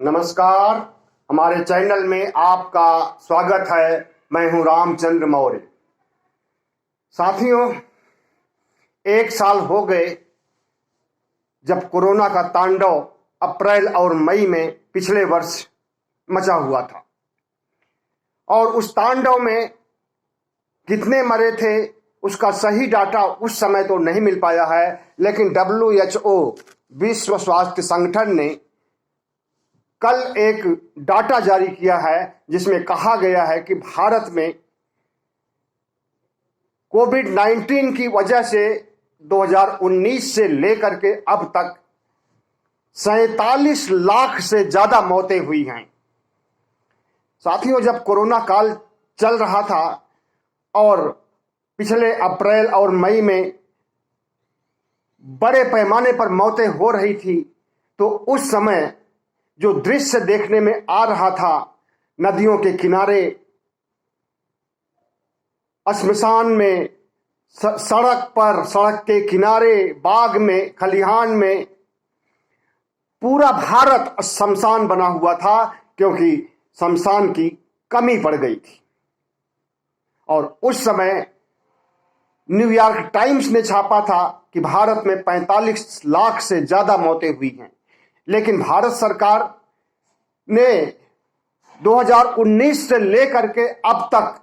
नमस्कार। हमारे चैनल में आपका स्वागत है। मैं हूं रामचंद्र मौर्य। साथियों, 1 साल हो गए जब कोरोना का तांडव अप्रैल और मई में पिछले वर्ष मचा हुआ था, और उस तांडव में कितने मरे थे उसका सही डाटा उस समय तो नहीं मिल पाया है, लेकिन WHO विश्व स्वास्थ्य संगठन ने कल एक डाटा जारी किया है जिसमें कहा गया है कि भारत में कोविड-19 की वजह से 2019 से लेकर के अब तक 47 लाख से ज्यादा मौतें हुई हैं। साथियों, जब कोरोना काल चल रहा था और पिछले अप्रैल और मई में बड़े पैमाने पर मौतें हो रही थी, तो उस समय जो दृश्य देखने में आ रहा था, नदियों के किनारे, श्मशान में, सड़क पर, सड़क के किनारे, बाग में, खलिहान में, पूरा भारत श्मशान बना हुआ था, क्योंकि श्मशान की कमी पड़ गई थी। और उस समय न्यूयॉर्क टाइम्स ने छापा था कि भारत में 45 लाख से ज्यादा मौतें हुई हैं। लेकिन भारत सरकार ने 2019 से लेकर के अब तक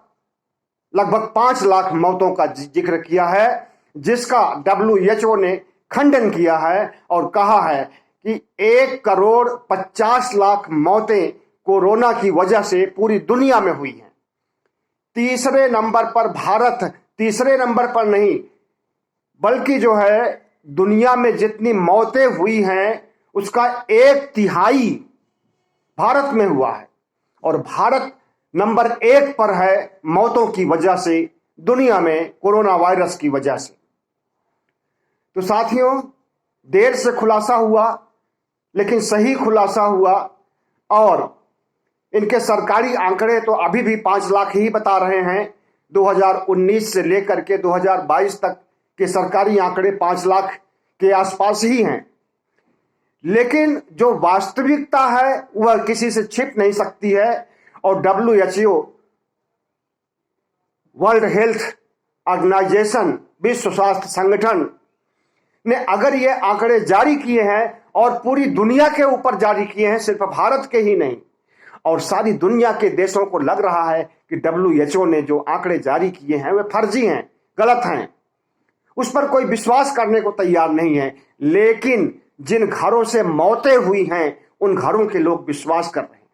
लगभग 5 लाख मौतों का जिक्र किया है, जिसका WHO ने खंडन किया है और कहा है कि 1,50,00,000 मौतें कोरोना की वजह से पूरी दुनिया में हुई हैं। तीसरे नंबर पर भारत, तीसरे नंबर पर नहीं बल्कि जो है दुनिया में जितनी मौतें हुई हैं उसका 1/3 भारत में हुआ है, और भारत नंबर 1 पर है मौतों की वजह से दुनिया में, कोरोना वायरस की वजह से। तो साथियों, देर से खुलासा हुआ लेकिन सही खुलासा हुआ, और इनके सरकारी आंकड़े तो अभी भी 5 लाख ही बता रहे हैं। 2019 से लेकर के 2022 तक के सरकारी आंकड़े 5 लाख के आसपास ही हैं। लेकिन जो वास्तविकता है वह किसी से छिप नहीं सकती है, और WHO, वर्ल्ड हेल्थ ऑर्गेनाइजेशन, विश्व स्वास्थ्य संगठन ने अगर ये आंकड़े जारी किए हैं और पूरी दुनिया के ऊपर जारी किए हैं, सिर्फ भारत के ही नहीं, और सारी दुनिया के देशों को लग रहा है कि WHO ने जो आंकड़े जारी किए हैं वे फर्जी हैं, गलत हैं, उस पर कोई विश्वास करने को तैयार नहीं है। लेकिन जिन घरों से मौतें हुई हैं उन घरों के लोग विश्वास कर रहे हैं,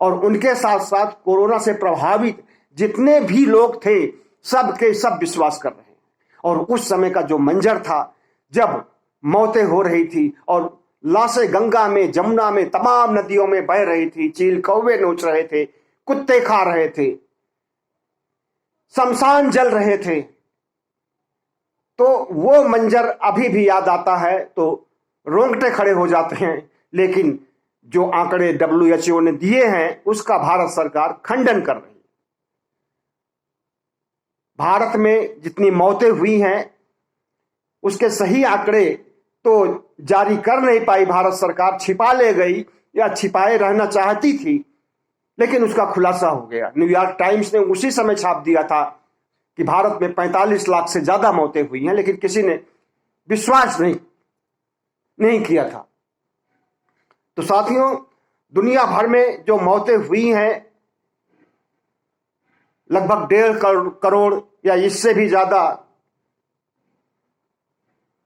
और उनके साथ साथ कोरोना से प्रभावित जितने भी लोग थे सब के सब विश्वास कर रहे हैं। और उस समय का जो मंजर था जब मौतें हो रही थी और लाशें गंगा में, जमुना में, तमाम नदियों में बह रही थी, चील कौवे नोच रहे थे, कुत्ते खा रहे थे, शमशान जल रहे थे, तो वो मंजर अभी भी याद आता है तो रोंगटे खड़े हो जाते हैं। लेकिन जो आंकड़े WHO ने दिए हैं उसका भारत सरकार खंडन कर रही है। भारत में जितनी मौतें हुई हैं उसके सही आंकड़े तो जारी कर नहीं पाई भारत सरकार, छिपा ले गई या छिपाए रहना चाहती थी, लेकिन उसका खुलासा हो गया। न्यूयॉर्क टाइम्स ने उसी समय छाप दिया था कि भारत में 45 लाख से ज्यादा मौतें हुई हैं, लेकिन किसी ने विश्वास नहीं किया था। तो साथियों, दुनिया भर में जो मौतें हुई हैं लगभग 1.5 करोड़ या इससे भी ज्यादा,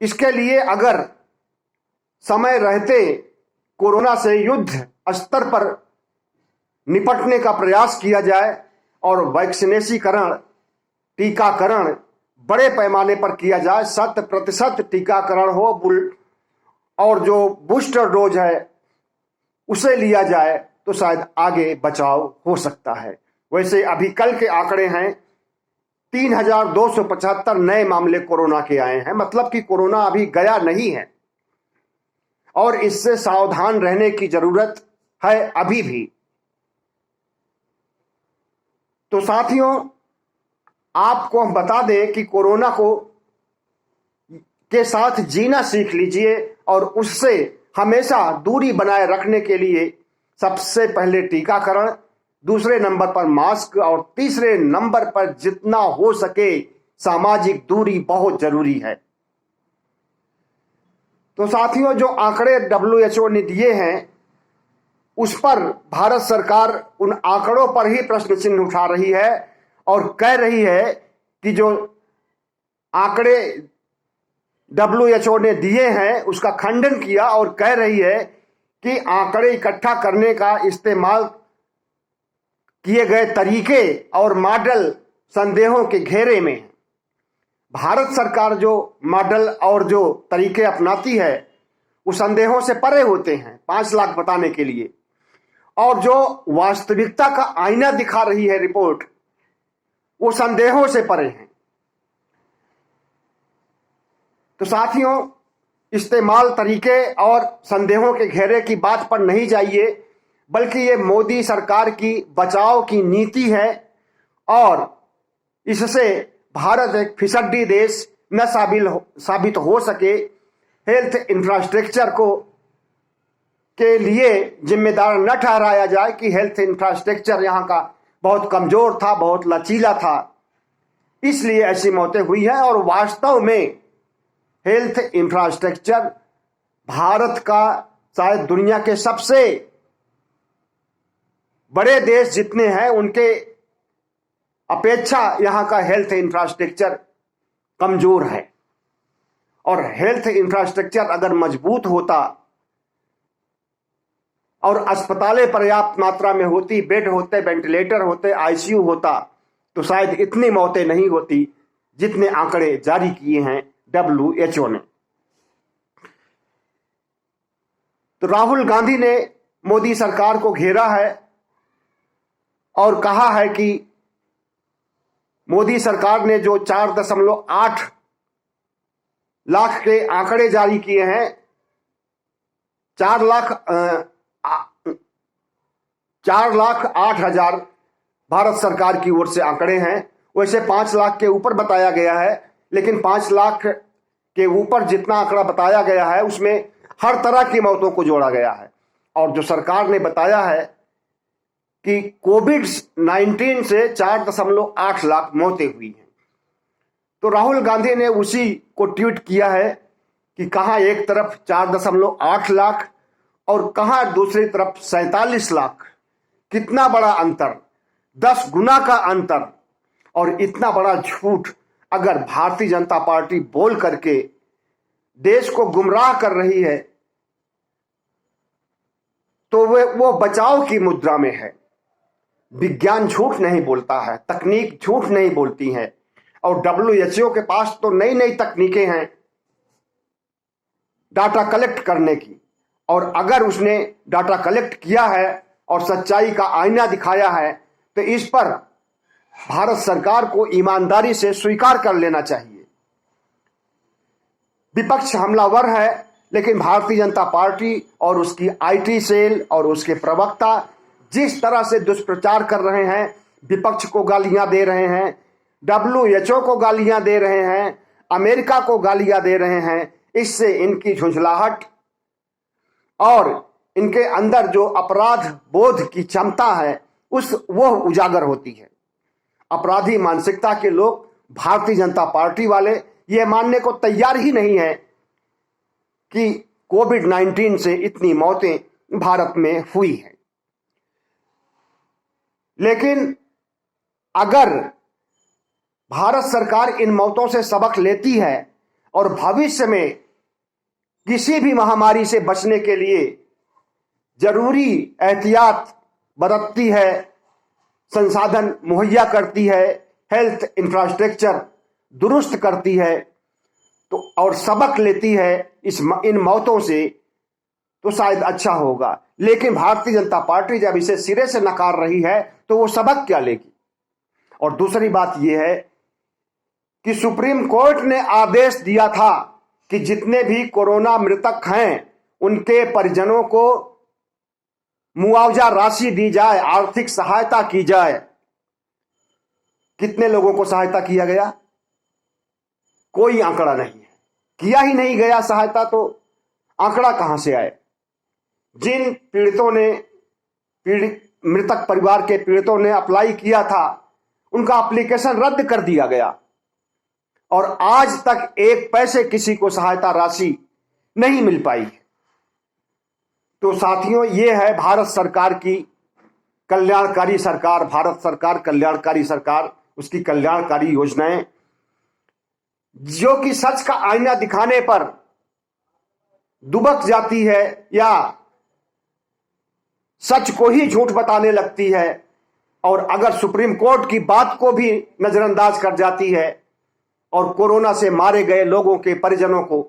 इसके लिए अगर समय रहते कोरोना से युद्ध स्तर पर निपटने का प्रयास किया जाए और वैक्सीनेशीकरण, टीकाकरण बड़े पैमाने पर किया जाए, 100% टीकाकरण हो, और जो बूस्टर डोज है उसे लिया जाए, तो शायद आगे बचाव हो सकता है। वैसे अभी कल के आंकड़े हैं 3,275 नए मामले कोरोना के आए हैं, मतलब कि कोरोना अभी गया नहीं है, और इससे सावधान रहने की जरूरत है अभी भी। तो साथियों, आपको हम बता दें कि कोरोना को के साथ जीना सीख लीजिए और उससे हमेशा दूरी बनाए रखने के लिए सबसे पहले टीकाकरण, दूसरे नंबर पर मास्क और तीसरे नंबर पर जितना हो सके सामाजिक दूरी बहुत जरूरी है। तो साथियों, जो आंकड़े WHO ने दिए हैं उस पर भारत सरकार उन आंकड़ों पर ही प्रश्न चिन्ह उठा रही है और कह रही है कि जो आंकड़े WHO ने दिए हैं उसका खंडन किया और कह रही है कि आंकड़े इकट्ठा करने का इस्तेमाल किए गए तरीके और मॉडल संदेहों के घेरे में है। भारत सरकार जो मॉडल और जो तरीके अपनाती है वो संदेहों से परे होते हैं 5 लाख बताने के लिए, और जो वास्तविकता का आईना दिखा रही है रिपोर्ट वो संदेहों से परे हैं। तो साथियों, इस्तेमाल तरीके और संदेहों के घेरे की बात पर नहीं जाइए, बल्कि ये मोदी सरकार की बचाव की नीति है और इससे भारत एक फिसड्डी देश न साबित हो सके। हेल्थ इंफ्रास्ट्रक्चर को के लिए जिम्मेदार न ठहराया जाए कि हेल्थ इंफ्रास्ट्रक्चर यहाँ का बहुत कमजोर था, बहुत लचीला था, इसलिए ऐसी मौतें हुई हैं। और वास्तव में हेल्थ इंफ्रास्ट्रक्चर भारत का शायद दुनिया के सबसे बड़े देश जितने हैं उनके अपेक्षा यहाँ का हेल्थ इंफ्रास्ट्रक्चर कमजोर है। और हेल्थ इंफ्रास्ट्रक्चर अगर मजबूत होता और अस्पतालें पर्याप्त मात्रा में होती, बेड होते, वेंटिलेटर होते, ICU होता, तो शायद इतनी मौतें नहीं होती जितने आंकड़े जारी किए हैं WHO ने। तो राहुल गांधी ने मोदी सरकार को घेरा है और कहा है कि मोदी सरकार ने जो 4.8 लाख के आंकड़े जारी किए हैं, 4,08,000 भारत सरकार की ओर से आंकड़े हैं। वैसे 5 लाख के ऊपर बताया गया है, लेकिन 5 लाख के ऊपर जितना आंकड़ा बताया गया है उसमें हर तरह की मौतों को जोड़ा गया है। और जो सरकार ने बताया है कि कोविड-19 से 4.8 लाख मौतें हुई हैं। तो राहुल गांधी ने उसी को ट्वीट किया है कि कहां एक तरफ 4.8 लाख और कहां दूसरी तरफ 47 लाख। कितना बड़ा अंतर, 10 गुना का अंतर। और इतना बड़ा झूठ अगर भारतीय जनता पार्टी बोल करके देश को गुमराह कर रही है तो वो बचाव की मुद्रा में है। विज्ञान झूठ नहीं बोलता है, तकनीक झूठ नहीं बोलती है, और WHO के पास तो नई नई तकनीकें हैं डाटा कलेक्ट करने की। और अगर उसने डाटा कलेक्ट किया है और सच्चाई का आईना दिखाया है तो इस पर भारत सरकार को ईमानदारी से स्वीकार कर लेना चाहिए। विपक्ष हमलावर है, लेकिन भारतीय जनता पार्टी और उसकी IT सेल और उसके प्रवक्ता जिस तरह से दुष्प्रचार कर रहे हैं, विपक्ष को गालियां दे रहे हैं, WHO को गालियां दे रहे हैं, अमेरिका को गालियां दे रहे हैं, इससे इनकी झुंझलाहट और इनके अंदर जो अपराध बोध की क्षमता है वो उजागर होती है। अपराधी मानसिकता के लोग, भारतीय जनता पार्टी वाले ये मानने को तैयार ही नहीं है कि कोविड-19 से इतनी मौतें भारत में हुई हैं। लेकिन अगर भारत सरकार इन मौतों से सबक लेती है और भविष्य में किसी भी महामारी से बचने के लिए जरूरी एहतियात बरतती है, संसाधन मुहैया करती है, हेल्थ इंफ्रास्ट्रक्चर दुरुस्त करती है तो और सबक लेती है इन मौतों से, तो शायद अच्छा होगा। लेकिन भारतीय जनता पार्टी जब इसे सिरे से नकार रही है तो वो सबक क्या लेगी। और दूसरी बात यह है कि सुप्रीम कोर्ट ने आदेश दिया था कि जितने भी कोरोना मृतक हैं उनके परिजनों को मुआवजा राशि दी जाए, आर्थिक सहायता की जाए। कितने लोगों को सहायता किया गया? कोई आंकड़ा नहीं है, किया ही नहीं गया सहायता, तो आंकड़ा कहां से आए? जिन पीड़ितों ने पीड़ित मृतक परिवार के पीड़ितों ने अप्लाई किया था, उनका एप्लीकेशन रद्द कर दिया गया और आज तक एक पैसे किसी को सहायता राशि नहीं मिल पाई। तो साथियों, ये है भारत सरकार की कल्याणकारी सरकार, भारत सरकार कल्याणकारी सरकार, उसकी कल्याणकारी योजनाएं जो कि सच का आईना दिखाने पर दुबक जाती है या सच को ही झूठ बताने लगती है और अगर सुप्रीम कोर्ट की बात को भी नजरअंदाज कर जाती है और कोरोना से मारे गए लोगों के परिजनों को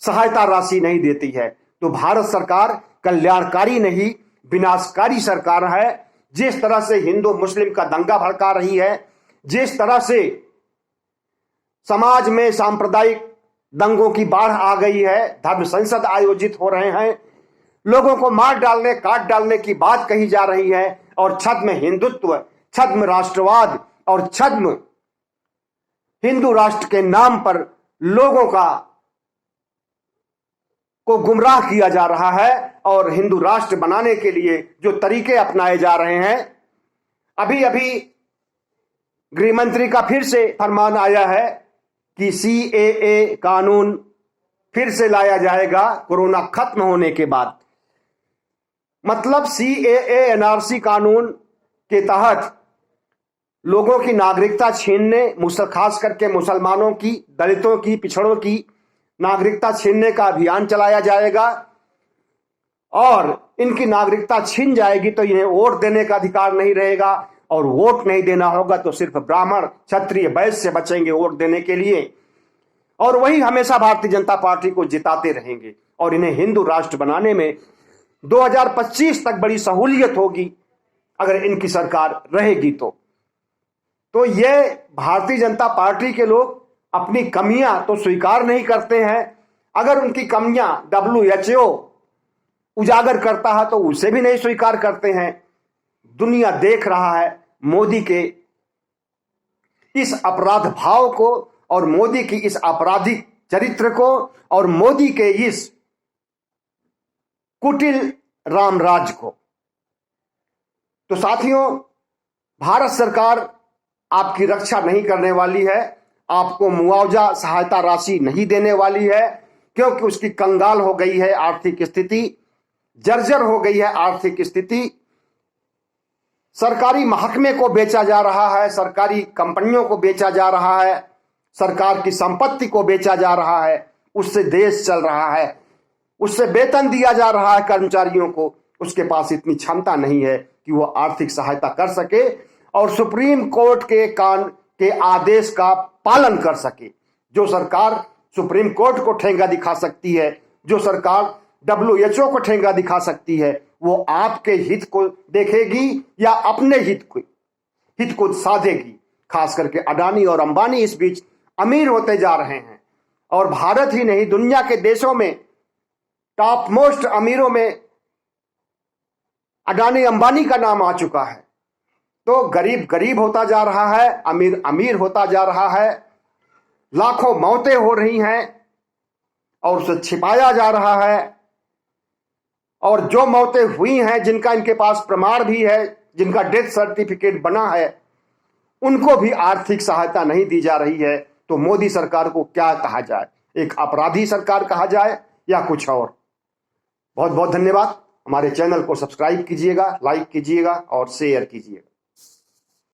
सहायता राशि नहीं देती है, तो भारत सरकार कल्याणकारी नहीं विनाशकारी सरकार है। जिस तरह से हिंदू मुस्लिम का दंगा भड़का रही है, जिस तरह से समाज में सांप्रदायिक दंगों की बाढ़ आ गई है, धर्म संसद आयोजित हो रहे हैं, लोगों को मार डालने काट डालने की बात कही जा रही है और छद्म हिंदुत्व, छद्म राष्ट्रवाद और छद्म हिंदू राष्ट्र के नाम पर लोगों को गुमराह किया जा रहा है और हिंदू राष्ट्र बनाने के लिए जो तरीके अपनाए जा रहे हैं। अभी अभी गृह मंत्री का फिर से फरमान आया है कि CAA कानून फिर से लाया जाएगा कोरोना खत्म होने के बाद। मतलब CAA NRC कानून के तहत लोगों की नागरिकता छीनने, खास करके मुसलमानों की, दलितों की, पिछड़ों की नागरिकता छीनने का अभियान चलाया जाएगा और इनकी नागरिकता छीन जाएगी तो इन्हें वोट देने का अधिकार नहीं रहेगा और वोट नहीं देना होगा तो सिर्फ ब्राह्मण, क्षत्रिय, वैश्य बचेंगे वोट देने के लिए और वही हमेशा भारतीय जनता पार्टी को जिताते रहेंगे और इन्हें हिंदू राष्ट्र बनाने में 2025 तक बड़ी सहूलियत होगी अगर इनकी सरकार रहेगी। तो ये भारतीय जनता पार्टी के लोग अपनी कमियां तो स्वीकार नहीं करते हैं, अगर उनकी कमियां WHO उजागर करता है तो उसे भी नहीं स्वीकार करते हैं। दुनिया देख रहा है मोदी के इस अपराध भाव को और मोदी की इस आपराधिक चरित्र को और मोदी के इस कुटिल रामराज को। तो साथियों, भारत सरकार आपकी रक्षा नहीं करने वाली है, आपको मुआवजा सहायता राशि नहीं देने वाली है क्योंकि उसकी कंगाल हो गई है आर्थिक स्थिति, जर्जर हो गई है आर्थिक स्थिति। सरकारी महकमे को बेचा जा रहा है, सरकारी कंपनियों को बेचा जा रहा है, सरकार की संपत्ति को बेचा जा रहा है, उससे देश चल रहा है, उससे वेतन दिया जा रहा है कर्मचारियों को। उसके पास इतनी क्षमता नहीं है कि वो आर्थिक सहायता कर सके और सुप्रीम कोर्ट के आदेश का पालन कर सके। जो सरकार सुप्रीम कोर्ट को ठेंगा दिखा सकती है, जो सरकार WHO को ठेंगा दिखा सकती है, वो आपके हित को देखेगी या अपने हित को साधेगी। खास करके अडानी और अंबानी इस बीच अमीर होते जा रहे हैं और भारत ही नहीं दुनिया के देशों में टॉप मोस्ट अमीरों में अडानी अंबानी का नाम आ चुका है। तो गरीब गरीब होता जा रहा है, अमीर अमीर होता जा रहा है, लाखों मौतें हो रही हैं और उसे छिपाया जा रहा है और जो मौतें हुई हैं जिनका इनके पास प्रमाण भी है, जिनका डेथ सर्टिफिकेट बना है, उनको भी आर्थिक सहायता नहीं दी जा रही है। तो मोदी सरकार को क्या कहा जाए, एक अपराधी सरकार कहा जाए या कुछ और। बहुत बहुत धन्यवाद। हमारे चैनल को सब्सक्राइब कीजिएगा, लाइक कीजिएगा और शेयर कीजिएगा।